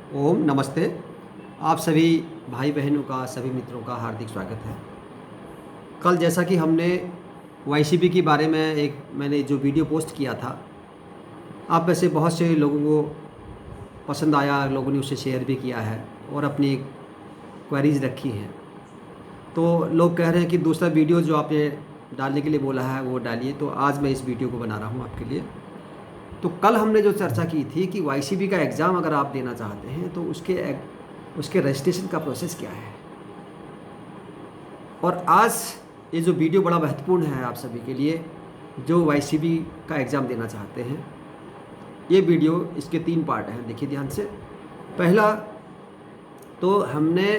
ओम नमस्ते। आप सभी भाई बहनों का, सभी मित्रों का हार्दिक स्वागत है। कल जैसा कि हमने वाईसीबी के बारे में मैंने जो वीडियो पोस्ट किया था, आप में से बहुत से लोगों को पसंद आया, लोगों ने उसे शेयर भी किया है और अपनी क्वेरीज रखी हैं। तो लोग कह रहे हैं कि दूसरा वीडियो जो आपने डालने के लिए बोला है वो डालिए, तो आज मैं इस वीडियो को बना रहा हूँ आपके लिए। तो कल हमने जो चर्चा की थी कि वाईसीबी का एग्ज़ाम अगर आप देना चाहते हैं तो उसके रजिस्ट्रेशन का प्रोसेस क्या है। और आज ये जो वीडियो बड़ा महत्वपूर्ण है आप सभी के लिए जो वाईसीबी का एग्ज़ाम देना चाहते हैं। ये वीडियो, इसके 3 पार्ट हैं, देखिए ध्यान से। पहला तो हमने,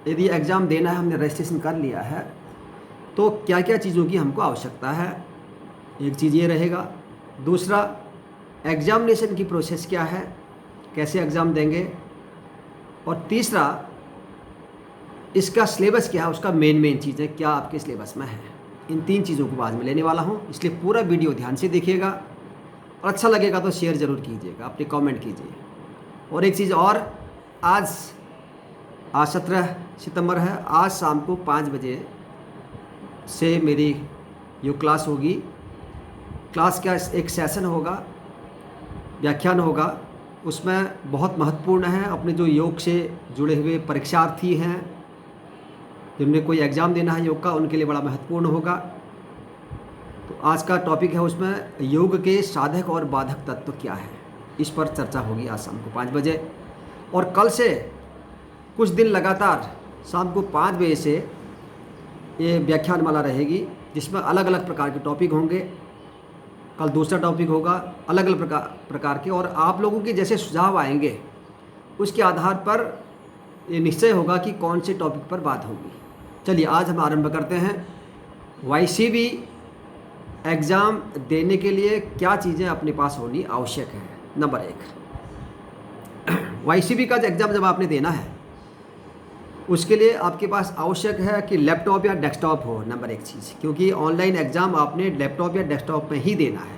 यदि एग्ज़ाम देना है, हमने रजिस्ट्रेशन कर लिया है तो क्या क्या चीज़ों की हमको आवश्यकता है, एक चीज़ ये रहेगा। दूसरा, एग्ज़ामिनेशन की प्रोसेस क्या है, कैसे एग्ज़ाम देंगे। और तीसरा, इसका सिलेबस क्या है, उसका मेन चीज़ें क्या आपके सिलेबस में है। इन 3 चीज़ों को बाद में लेने वाला हूँ, इसलिए पूरा वीडियो ध्यान से देखिएगा और अच्छा लगेगा तो शेयर ज़रूर कीजिएगा, अपने कमेंट कीजिए। और एक चीज़ और, आज 17 सितंबर है। आज शाम को 5 बजे से मेरी जो क्लास होगी, क्लास का एक सेशन होगा, व्याख्यान होगा। उसमें बहुत महत्वपूर्ण है, अपने जो योग से जुड़े हुए परीक्षार्थी हैं जिनमें कोई एग्ज़ाम देना है योग का, उनके लिए बड़ा महत्वपूर्ण होगा। तो आज का टॉपिक है, उसमें योग के साधक और बाधक तत्व क्या है, इस पर चर्चा होगी आज शाम को 5 बजे। और कल से कुछ दिन लगातार शाम को 5 बजे से ये व्याख्यानमाला रहेगी, जिसमें अलग अलग प्रकार के टॉपिक होंगे। कल दूसरा टॉपिक होगा, अलग अलग प्रकार के, और आप लोगों के जैसे सुझाव आएंगे उसके आधार पर ये निश्चय होगा कि कौन से टॉपिक पर बात होगी। चलिए आज हम आरंभ करते हैं। वाईसीबी एग्ज़ाम देने के लिए क्या चीज़ें अपने पास होनी आवश्यक है। नंबर 1, वाईसीबी का एग्ज़ाम जब आपने देना है उसके लिए आपके पास आवश्यक है कि लैपटॉप या डेस्कटॉप हो। नंबर 1 चीज़, क्योंकि ऑनलाइन एग्ज़ाम आपने लैपटॉप या डेस्कटॉप में ही देना है।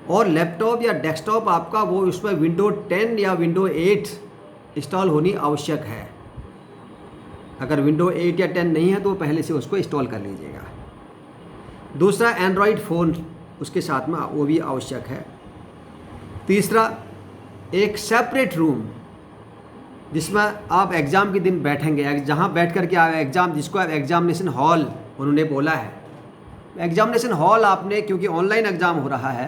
और लैपटॉप या डेस्कटॉप आपका वो, उसमें विंडो 10 या विंडो 8 इंस्टॉल होनी आवश्यक है। अगर विंडो 8 या 10 नहीं है तो पहले से उसको इंस्टॉल कर लीजिएगा। दूसरा, एंड्रॉयड फ़ोन उसके साथ में वो भी आवश्यक है। तीसरा, एक सेपरेट रूम जिसमें आप एग्ज़ाम के दिन बैठेंगे, जहाँ बैठ कर के आप एग्ज़ाम, जिसको आप एग्ज़ामिनेशन हॉल उन्होंने बोला है। एग्ज़ामिनेशन हॉल आपने, क्योंकि ऑनलाइन एग्ज़ाम हो रहा है,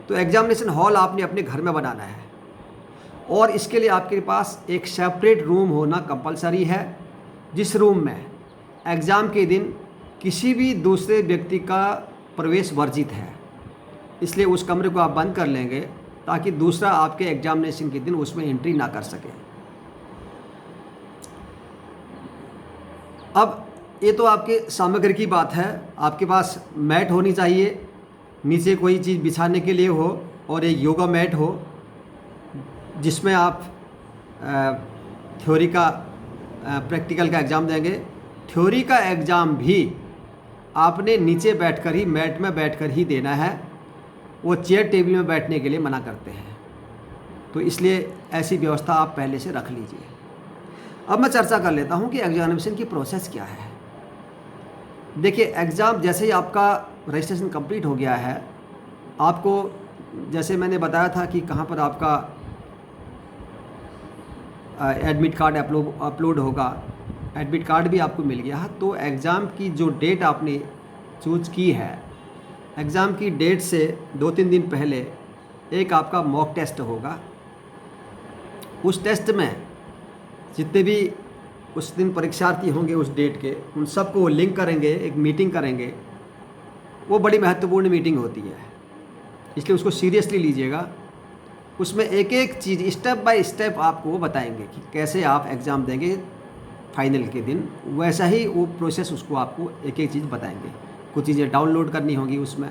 तो एग्ज़ामिनेशन हॉल आपने अपने घर में बनाना है। और इसके लिए आपके पास एक सेपरेट रूम होना कंपलसरी है, जिस रूम में एग्ज़ाम के दिन किसी भी दूसरे व्यक्ति का प्रवेश वर्जित है। इसलिए उस कमरे को आप बंद कर लेंगे ताकि दूसरा आपके एग्ज़ामिनेशन के दिन उसमें एंट्री ना कर सके। अब ये तो आपके सामग्री की बात है। आपके पास मैट होनी चाहिए, नीचे कोई चीज़ बिछाने के लिए हो, और एक योगा मैट हो जिसमें आप थ्योरी का, प्रैक्टिकल का एग्ज़ाम देंगे। थ्योरी का एग्ज़ाम भी आपने नीचे बैठकर ही, मैट में बैठकर ही देना है। वो चेयर टेबल में बैठने के लिए मना करते हैं, तो इसलिए ऐसी व्यवस्था आप पहले से रख लीजिए। अब मैं चर्चा कर लेता हूँ कि एग्जामिनेशन की प्रोसेस क्या है। देखिए, एग्ज़ाम जैसे ही आपका रजिस्ट्रेशन कंप्लीट हो गया है, आपको जैसे मैंने बताया था कि कहाँ पर आपका एडमिट कार्ड अपलोड होगा। एडमिट कार्ड भी आपको मिल गया है। तो एग्ज़ाम की जो डेट आपने चूज की है, एग्ज़ाम की डेट से 2-3 दिन पहले एक आपका मॉक टेस्ट होगा। उस टेस्ट में जितने भी उस दिन परीक्षार्थी होंगे उस डेट के, उन सबको वो लिंक करेंगे, एक मीटिंग करेंगे। वो बड़ी महत्वपूर्ण मीटिंग होती है, इसलिए उसको सीरियसली लीजिएगा। उसमें एक एक चीज़ स्टेप बाय स्टेप आपको बताएंगे कि कैसे आप एग्ज़ाम देंगे फाइनल के दिन। वैसा ही वो प्रोसेस, उसको आपको एक एक चीज़ बताएंगे। कुछ चीज़ें डाउनलोड करनी होंगी उसमें,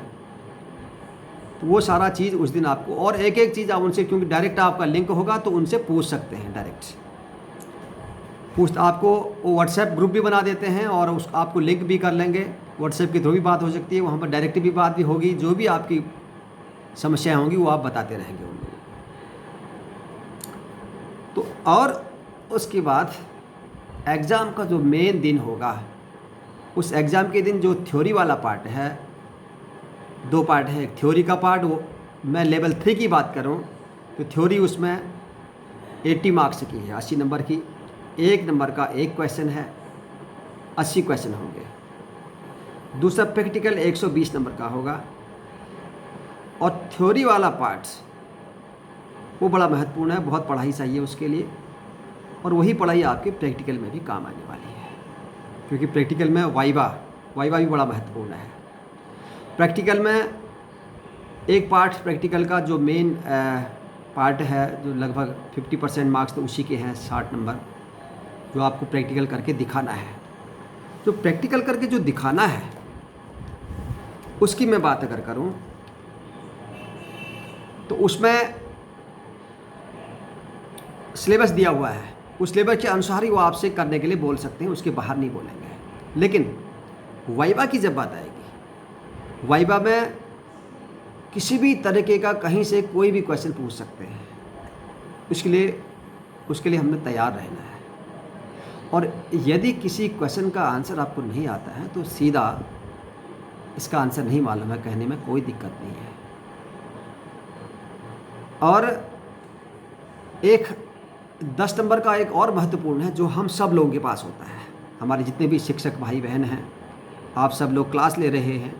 तो वो सारा चीज़ उस दिन आपको, और एक एक चीज़ आप उनसे, क्योंकि डायरेक्ट आपका लिंक होगा तो उनसे पूछ सकते हैं। डायरेक्ट आपको वो व्हाट्सएप ग्रुप भी बना देते हैं और उस आपको लिंक भी कर लेंगे। व्हाट्सएप के थ्रू भी बात हो सकती है, वहाँ पर डायरेक्ट भी बात भी होगी। जो भी आपकी समस्याएं होंगी वो आप बताते रहेंगे उनको। तो और उसके बाद एग्ज़ाम का जो मेन दिन होगा, उस एग्ज़ाम के दिन जो थ्योरी वाला पार्ट है, 2 पार्ट है। एक थ्योरी का पार्ट, वो मैं लेवल 3 की बात करूँ तो थ्योरी उसमें 80 मार्क्स की है, 80 नंबर की। 1 नंबर का 1 क्वेश्चन है, 80 क्वेश्चन होंगे। दूसरा प्रैक्टिकल 120 नंबर का होगा। और थ्योरी वाला पार्ट्स वो बड़ा महत्वपूर्ण है, बहुत पढ़ाई चाहिए उसके लिए, और वही पढ़ाई आपके प्रैक्टिकल में भी काम आने वाली है, क्योंकि प्रैक्टिकल में वाइवा भी बड़ा महत्वपूर्ण है। प्रैक्टिकल में एक पार्ट प्रैक्टिकल का जो मेन पार्ट है, जो लगभग 50% मार्क्स तो उसी के हैं, 60 नंबर, जो आपको प्रैक्टिकल करके दिखाना है। जो प्रैक्टिकल करके जो दिखाना है उसकी मैं बात अगर करूं तो उसमें सिलेबस दिया हुआ है, उस सिलेबस के अनुसार ही वो आपसे करने के लिए बोल सकते हैं, उसके बाहर नहीं बोलेंगे। लेकिन वाइवा की जब बात आएगी, वाइवा में किसी भी तरीके का कहीं से कोई भी क्वेश्चन पूछ सकते हैं। उसके लिए हमें तैयार रहना है। और यदि किसी क्वेश्चन का आंसर आपको नहीं आता है तो सीधा इसका आंसर नहीं मालूम है कहने में कोई दिक्कत नहीं है। और एक 10 नंबर का एक और महत्वपूर्ण है, जो हम सब लोगों के पास होता है। हमारे जितने भी शिक्षक भाई बहन हैं, आप सब लोग क्लास ले रहे हैं,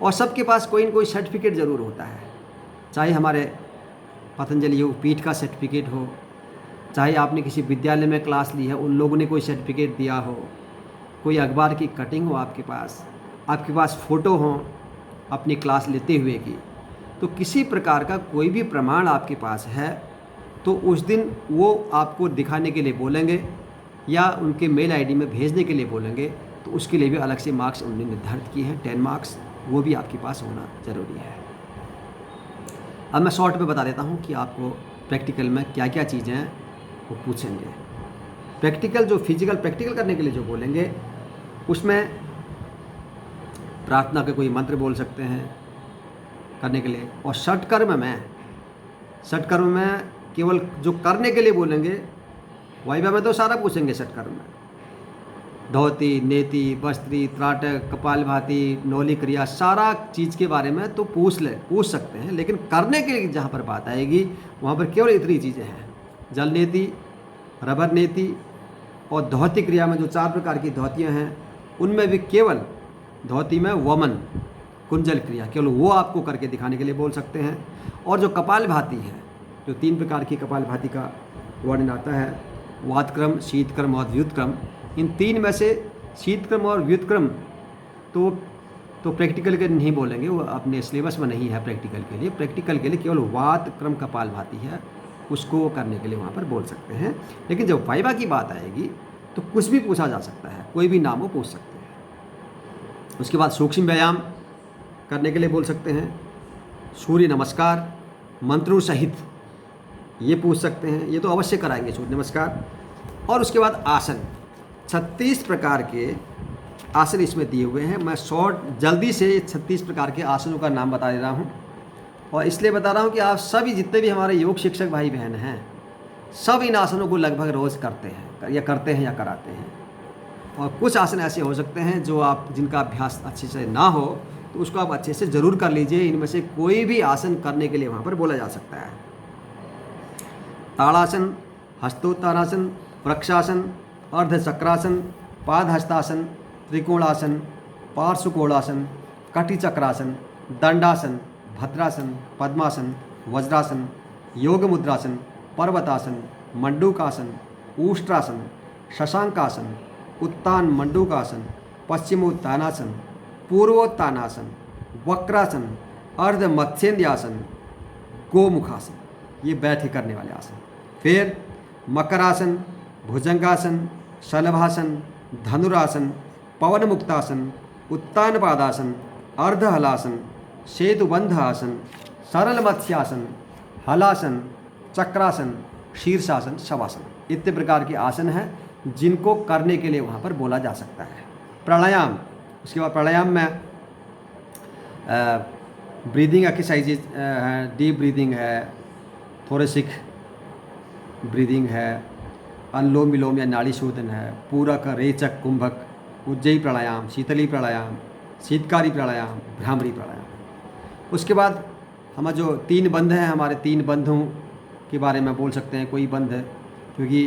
और सबके पास कोई न कोई सर्टिफिकेट ज़रूर होता है। चाहे हमारे पतंजलि योगपीठ का सर्टिफिकेट हो, चाहे आपने किसी विद्यालय में क्लास ली है, उन लोगों ने कोई सर्टिफिकेट दिया हो, कोई अखबार की कटिंग हो आपके पास फ़ोटो हो अपनी क्लास लेते हुए की, तो किसी प्रकार का कोई भी प्रमाण आपके पास है तो उस दिन वो आपको दिखाने के लिए बोलेंगे या उनके मेल आईडी में भेजने के लिए बोलेंगे, तो उसके लिए भी अलग से मार्क्स उन्होंने निर्धारित किए हैं, 10 मार्क्स, वो भी आपके पास होना ज़रूरी है। अब मैं शॉर्ट में बता देता हूँ कि आपको प्रैक्टिकल में क्या क्या चीज़ें हैं वो पूछेंगे। प्रैक्टिकल जो फिजिकल प्रैक्टिकल करने के लिए जो बोलेंगे, उसमें प्रार्थना के कोई मंत्र बोल सकते हैं करने के लिए। और षटकर्म में केवल जो करने के लिए बोलेंगे, वाइवा में तो सारा पूछेंगे। षटकर्म में धोती, नेति, वस्त्री, त्राटक, कपालभाति, नौली क्रिया, सारा चीज़ के बारे में तो पूछ सकते हैं। लेकिन करने के लिए जहाँ पर बात आएगी वहाँ पर केवल इतनी चीज़ें हैं, जल नेति, रबर नेति, और धोती क्रिया में जो 4 प्रकार की धोतियाँ हैं उनमें भी केवल धोती में वमन कुंजल क्रिया, केवल वो आपको करके दिखाने के लिए बोल सकते हैं। और जो कपालभाति है, जो 3 प्रकार की कपालभाति का वर्णन आता है, वातक्रम, शीतक्रम और व्युत्क्रम, इन 3 में से शीतक्रम और व्युत्क्रम तो प्रैक्टिकल के नहीं बोलेंगे, वो अपने सिलेबस में नहीं है प्रैक्टिकल के लिए। प्रैक्टिकल के लिए केवल वातक्रम कपालभाति है, उसको करने के लिए वहाँ पर बोल सकते हैं। लेकिन जब वाइवा की बात आएगी तो कुछ भी पूछा जा सकता है, कोई भी नाम वो पूछ सकते हैं। उसके बाद सूक्ष्म व्यायाम करने के लिए बोल सकते हैं, सूर्य नमस्कार मंत्रों सहित ये पूछ सकते हैं, ये तो अवश्य कराएंगे सूर्य नमस्कार। और उसके बाद आसन, 36 प्रकार के आसन इसमें दिए हुए हैं। मैं जल्दी से 36 प्रकार के आसनों का नाम बता दे रहा हूँ, और इसलिए बता रहा हूँ कि आप सभी जितने भी हमारे योग शिक्षक भाई बहन हैं, सब इन आसनों को लगभग रोज़ करते हैं या कराते हैं। और कुछ आसन ऐसे हो सकते हैं जो जिनका अभ्यास अच्छे से ना हो, तो उसको आप अच्छे से ज़रूर कर लीजिए। इनमें से कोई भी आसन करने के लिए वहाँ पर बोला जा सकता है। ताड़ासन, हस्तोत्तानासन, वृक्षासन, अर्धचक्रासन, पादहस्तासन, त्रिकोणासन, पार्श्वकोणासन, कटिचक्रासन, दंडासन, भद्रासन, पद्मासन, वज्रासन, योग मुद्रासन, पर्वतासन, मंडूकासन, ऊष्ट्रासन, शशांकासन, उत्तान मंडूकासन, पश्चिमोत्तानासन, पूर्वोत्तानासन, वक्रासन, अर्ध मत्स्येन्द्रासन, गोमुखासन, ये बैठ के करने वाले आसन। फिर मकरासन, भुजंगासन, शलभासन, धनुरासन, पवन मुक्तासन, उत्तान पादासन, अर्ध हलासन, सेतुबंध आसन, सरल मत्स्यासन, हलासन, चक्रासन, शीर्षासन, शवासन, इतने प्रकार के आसन हैं जिनको करने के लिए वहाँ पर बोला जा सकता है। प्राणायाम, उसके बाद प्राणायाम में ब्रीदिंग एक्सरसाइजेज हैं, डीप ब्रीदिंग है, थोरेसिक ब्रीदिंग है, अनुलोम विलोम या नाड़ी शोधन है, पूरक, रेचक, कुंभक, उज्जयी प्राणायाम, शीतली प्राणायाम, शीतकारी प्राणायाम, भ्रामरी प्राणायाम। उसके बाद हम जो 3 बंध हैं, हमारे 3 बंधों के बारे में बोल सकते हैं। कोई बंध क्योंकि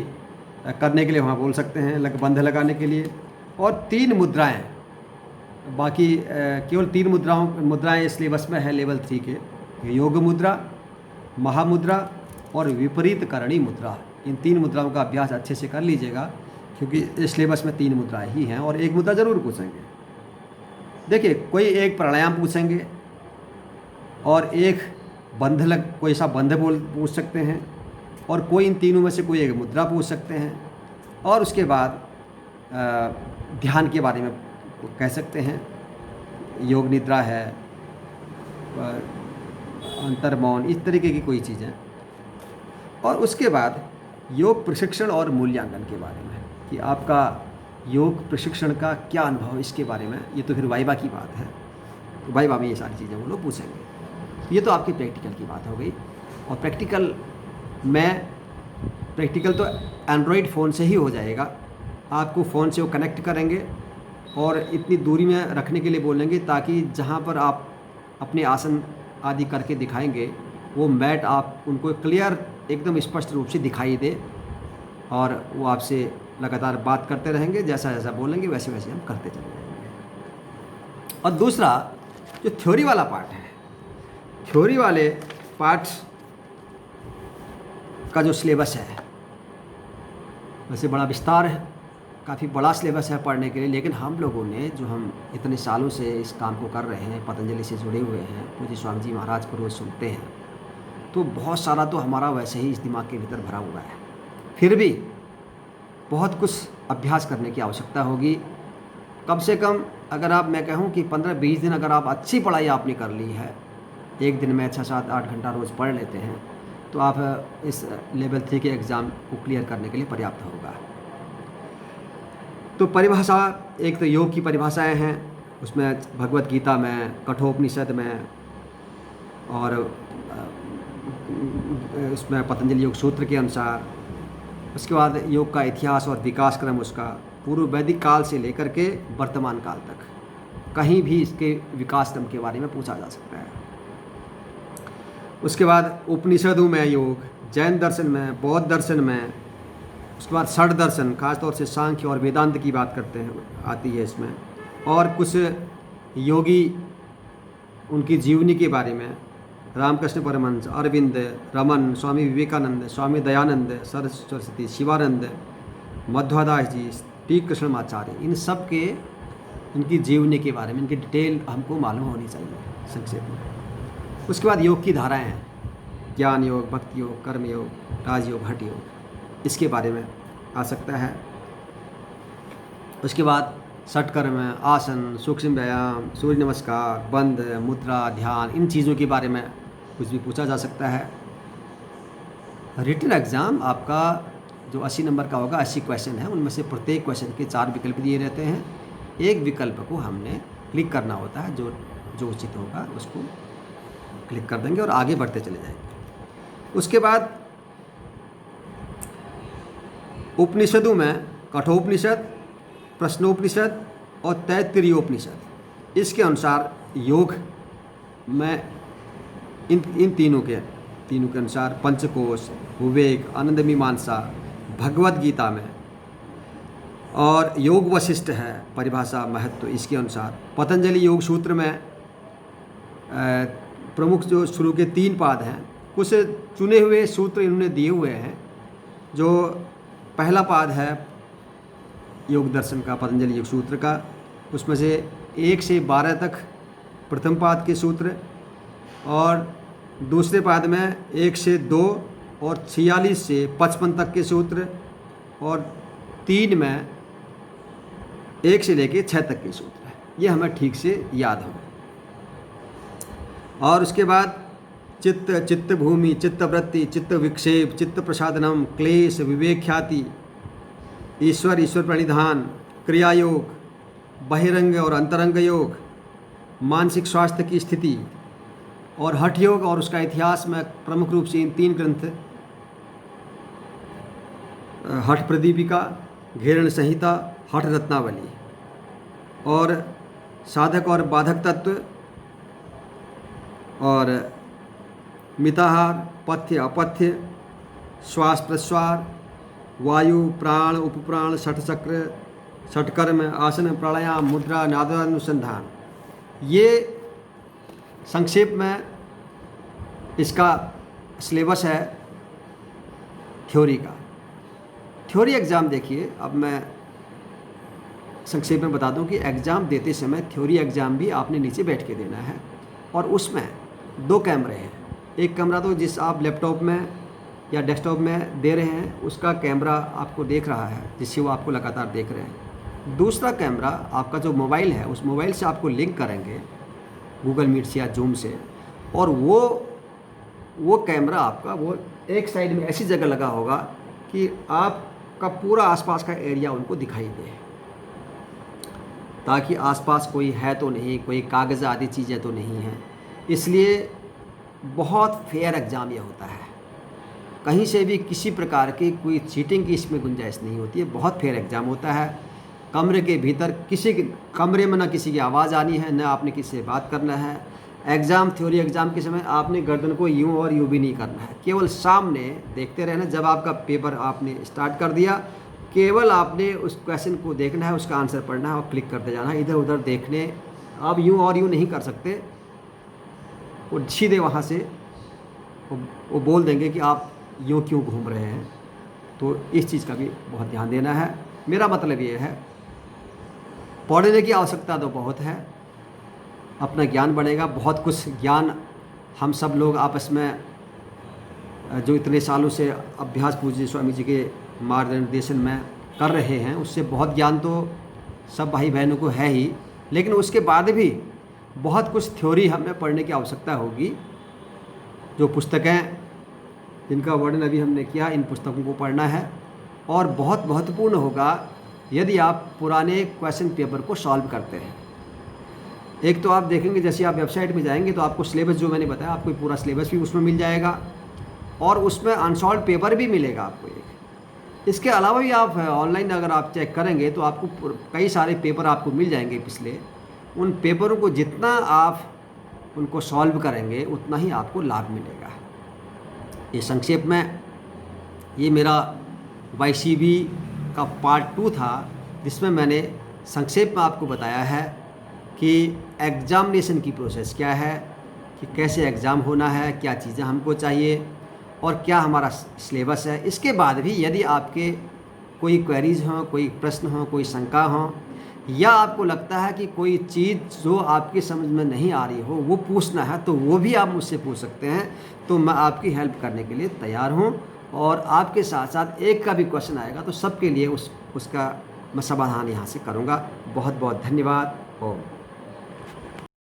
करने के लिए वहाँ बोल सकते हैं बंध लगाने के लिए। और 3 मुद्राएं, बाकी केवल 3 मुद्राएं इस सिलेबस में है लेवल 3 के, योग मुद्रा, महामुद्रा और विपरीत करणी मुद्रा। इन 3 मुद्राओं का अभ्यास अच्छे से कर लीजिएगा, क्योंकि इस सिलेबस में 3 मुद्राएं ही हैं और 1 मुद्रा ज़रूर पूछेंगे। देखिए, कोई एक प्राणायाम पूछेंगे और एक बंध कोई सा बंध पूछ सकते हैं, और कोई इन तीनों में से कोई एक मुद्रा पूछ सकते हैं, और उसके बाद ध्यान के बारे में कह सकते हैं। योग निद्रा है, अंतर्मौन, इस तरीके की कोई चीज़ें। और उसके बाद योग प्रशिक्षण और मूल्यांकन के बारे में कि आपका योग प्रशिक्षण का क्या अनुभव, इसके बारे में। ये तो फिर वाइवा की बात है, तो वाइवा में ये सारी चीज़ें वो लोग पूछेंगे। ये तो आपकी प्रैक्टिकल की बात हो गई। और प्रैक्टिकल तो एंड्रॉयड फ़ोन से ही हो जाएगा। आपको फ़ोन से वो कनेक्ट करेंगे और इतनी दूरी में रखने के लिए बोलेंगे, ताकि जहाँ पर आप अपने आसन आदि करके दिखाएंगे वो मैट आप उनको क्लियर एकदम स्पष्ट रूप से दिखाई दे, और वो आपसे लगातार बात करते रहेंगे। जैसा जैसा बोलेंगे वैसे वैसे हम करते चले जाएंगे। और दूसरा जो थ्योरी वाला पार्ट है, थ्योरी वाले पार्ट का जो सिलेबस है, वैसे बड़ा विस्तार है, काफ़ी बड़ा सिलेबस है पढ़ने के लिए। लेकिन हम लोगों ने जो हम इतने सालों से इस काम को कर रहे हैं, पतंजलि से जुड़े हुए हैं, पूज्य स्वामी जी महाराज को रोज़ सुनते हैं, तो बहुत सारा तो हमारा वैसे ही इस दिमाग के भीतर भरा हुआ है। फिर भी बहुत कुछ अभ्यास करने की आवश्यकता होगी। कम से कम अगर मैं कहूँ कि 15-20 दिन अगर आप अच्छी पढ़ाई आपने कर ली है, एक दिन में 6-7-8 घंटा रोज़ पढ़ लेते हैं, तो आप इस लेवल 3 के एग्ज़ाम को क्लियर करने के लिए पर्याप्त होगा। तो परिभाषा, एक तो योग की परिभाषाएं हैं, उसमें भगवत गीता में, कठोपनिषद में, और उसमें पतंजलि योग सूत्र के अनुसार। उसके बाद योग का इतिहास और विकास क्रम, उसका पूर्व वैदिक काल से लेकर के वर्तमान काल तक, कहीं भी इसके विकास क्रम के बारे में पूछा जा सकता है। उसके बाद उपनिषदों में योग, जैन दर्शन में, बौद्ध दर्शन में, उसके बाद षड दर्शन, खासतौर से सांख्य और वेदांत की बात करते हैं, आती है इसमें। और कुछ योगी, उनकी जीवनी के बारे में, रामकृष्ण परमहंस, अरविंद, रमन, स्वामी विवेकानंद, स्वामी दयानंद, सरस्वती, शिवानंद, मध्वादास जी, टी कृष्णमाचार्य, इन सब के, इनकी जीवनी के बारे में, इनकी डिटेल हमको मालूम होनी चाहिए संक्षेप में। उसके बाद योग की धाराएं हैं, ज्ञान योग, भक्ति योग, कर्म योग, राजयोग, हठ योग, इसके बारे में आ सकता है। उसके बाद षटकर्म, आसन, सूक्ष्म व्यायाम, सूर्य नमस्कार, बंध, मुद्रा, ध्यान, इन चीज़ों के बारे में कुछ भी पूछा जा सकता है। रिटन एग्ज़ाम आपका जो 80 नंबर का होगा, 80 क्वेश्चन है, उनमें से प्रत्येक क्वेश्चन के 4 विकल्प दिए रहते हैं। एक विकल्प को हमने क्लिक करना होता है, जो उचित होगा उसको क्लिक कर देंगे और आगे बढ़ते चले जाएंगे। उसके बाद उपनिषदों में कठोपनिषद, प्रश्नोपनिषद और तैत्तिरीयोपनिषद, इसके अनुसार योग में इन तीनों के अनुसार पंचकोश, विवेक, आनंद मीमांसा, भगवत गीता में, और योग वशिष्ठ है परिभाषा, महत्व, इसके अनुसार पतंजलि योग सूत्र में प्रमुख जो शुरू के 3 पाद हैं, कुछ चुने हुए सूत्र इन्होंने दिए हुए हैं। जो पहला पाद है योग दर्शन का, पतंजलि योग सूत्र का, उसमें से 1 से 12 तक प्रथम पाद के सूत्र, और दूसरे पाद में 1 से 2 और 46 से 55 तक के सूत्र, और 3 में 1 से लेके 6 तक के सूत्र। ये हमें ठीक से याद हो। और उसके बाद चित्त भूमि, चित्त वृत्ति, चित्त विक्षेप, चित्त प्रसादनम, क्लेश, विवेक ख्याति, ईश्वर प्रणिधान, क्रिया योग, बहिरंग और अंतरंग योग, मानसिक स्वास्थ्य की स्थिति, और हठ योग और उसका इतिहास में प्रमुख रूप से इन 3 ग्रंथ हठ प्रदीपिका, घेरण संहिता, हठ रत्नावली और साधक और बाधक तत्व और मिताहार, पथ्य अपथ्य, श्वास प्रश्वास, वायु, प्राण, उपप्राण, षट चक्र, षटकर्म, आसन, प्राणायाम, मुद्रा, नादानुसंधान, ये संक्षेप में इसका सिलेबस है थ्योरी का। थ्योरी एग्ज़ाम देखिए, अब मैं संक्षेप में बता दूं कि एग्ज़ाम देते समय थ्योरी एग्ज़ाम भी आपने नीचे बैठ के देना है और उसमें 2 कैमरे हैं। एक कैमरा तो जिस आप लैपटॉप में या डेस्कटॉप में दे रहे हैं उसका कैमरा आपको देख रहा है, जिससे वो आपको लगातार देख रहे हैं। दूसरा कैमरा आपका जो मोबाइल है, उस मोबाइल से आपको लिंक करेंगे गूगल मीट से या जूम से, और वो कैमरा आपका वो एक साइड में ऐसी जगह लगा होगा कि आपका पूरा आसपास का एरिया उनको दिखाई दे, ताकि आसपास कोई है तो नहीं, कोई कागज़ आदि चीज़ें तो नहीं हैं। इसलिए बहुत फेयर एग्ज़ाम ये होता है, कहीं से भी किसी प्रकार की कोई चीटिंग की इसमें गुंजाइश नहीं होती है। बहुत फेयर एग्ज़ाम होता है। कमरे के भीतर किसी के कमरे में ना किसी की आवाज़ आनी है, ना आपने किसी से बात करना है। एग्ज़ाम थ्योरी एग्ज़ाम के समय आपने गर्दन को यूँ और यूँ भी नहीं करना है, केवल सामने देखते रहना। जब आपका पेपर आपने स्टार्ट कर दिया, केवल आपने उस क्वेश्चन को देखना है, उसका आंसर पढ़ना है और क्लिक करते जाना है। इधर उधर देखने आप यूँ और यूँ नहीं कर सकते। वो सीधे वहाँ से वो बोल देंगे कि आप यूँ क्यों घूम रहे हैं। तो इस चीज़ का भी बहुत ध्यान देना है। मेरा मतलब ये है, पढ़ने की आवश्यकता तो बहुत है, अपना ज्ञान बढ़ेगा। बहुत कुछ ज्ञान हम सब लोग आपस में जो इतने सालों से अभ्यास पूज्य स्वामी जी के मार्गदर्शन में कर रहे हैं, उससे बहुत ज्ञान तो सब भाई बहनों को है ही, लेकिन उसके बाद भी बहुत कुछ थ्योरी हमें पढ़ने की आवश्यकता होगी। जो पुस्तकें जिनका वर्णन अभी हमने किया, इन पुस्तकों को पढ़ना है। और बहुत महत्वपूर्ण होगा यदि आप पुराने क्वेश्चन पेपर को सॉल्व करते हैं। एक तो आप देखेंगे, जैसे आप वेबसाइट में जाएंगे तो आपको सिलेबस जो मैंने बताया, आपको पूरा सिलेबस भी उसमें मिल जाएगा और उसमें अनसॉल्व पेपर भी मिलेगा आपको एक। इसके अलावा भी आप ऑनलाइन अगर आप चेक करेंगे तो आपको कई सारे पेपर आपको मिल जाएंगे पिछले। उन पेपरों को जितना आप उनको सॉल्व करेंगे उतना ही आपको लाभ मिलेगा। ये संक्षेप में ये मेरा YCB का पार्ट 2 था, जिसमें मैंने संक्षेप में आपको बताया है कि एग्ज़ामिनेशन की प्रोसेस क्या है, कि कैसे एग्ज़ाम होना है, क्या चीज़ें हमको चाहिए और क्या हमारा सिलेबस है। इसके बाद भी यदि आपके कोई क्वेरीज हों, कोई प्रश्न हों, कोई शंका हो, या आपको लगता है कि कोई चीज़ जो आपकी समझ में नहीं आ रही हो वो पूछना है, तो वो भी आप मुझसे पूछ सकते हैं। तो मैं आपकी हेल्प करने के लिए तैयार हूँ। और आपके साथ साथ एक का भी क्वेश्चन आएगा तो सबके लिए उसका मैं समाधान यहाँ से करूँगा। बहुत बहुत धन्यवाद। ओम।